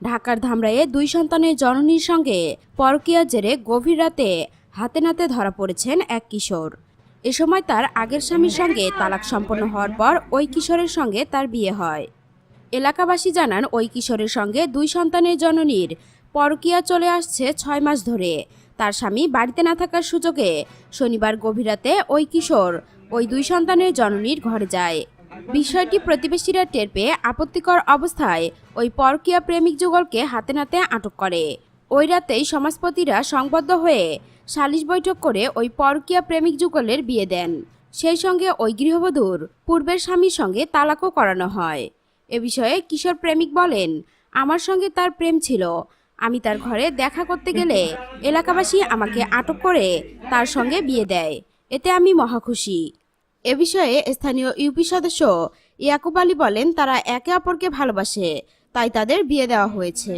ঢাকার ধামরাইয়ে 2 সন্তানের জননীর সঙ্গে পরকীয়ার জেরে গভীর রাতে হাতে নাতে ধরা পড়েছেন এক কিশোর। এ সময় তার আগের স্বামীর সঙ্গে তালাক সম্পন্ন হওয়ার পর ওই কিশোরের সঙ্গে তার বিয়ে হয়। এলাকাবাসী জানান, ওই কিশোরের সঙ্গে 2 সন্তানের জননীর পরকীয়া চলে আসছে 6 মাস ধরে। তার স্বামী বাড়িতে না থাকার সুযোগে শনিবার গভীর রাতে ওই কিশোর ওই 2 সন্তানের জননীর ঘরে যায়। বিষয়টি প্রতিবেশীরা টের পেয়ে আপত্তিকর অবস্থায় ওই পরকীয়া প্রেমিক যুগলকে হাতে নাতে আটক করে। ওই রাতেই সমাজপতিরা সংবদ্ধ হয়ে সালিশ বৈঠক করে ওই পরকীয়া প্রেমিক যুগলের বিয়ে দেন। সেই সঙ্গে ওই গৃহবধূর পূর্বের স্বামীর সঙ্গে তালাকও করানো হয়। এ বিষয়ে কিশোর প্রেমিক বলেন, আমার সঙ্গে তার প্রেম ছিল। আমি তার ঘরে দেখা করতে গেলে এলাকাবাসী আমাকে আটক করে তার সঙ্গে বিয়ে দেয়। এতে আমি মহা খুশি। এ বিষয়ে স্থানীয় ইউপি সদস্য ইয়াকুব আলী বলেন, তারা একে অপরকে ভালোবাসে, তাই তাদের বিয়ে দেওয়া হয়েছে।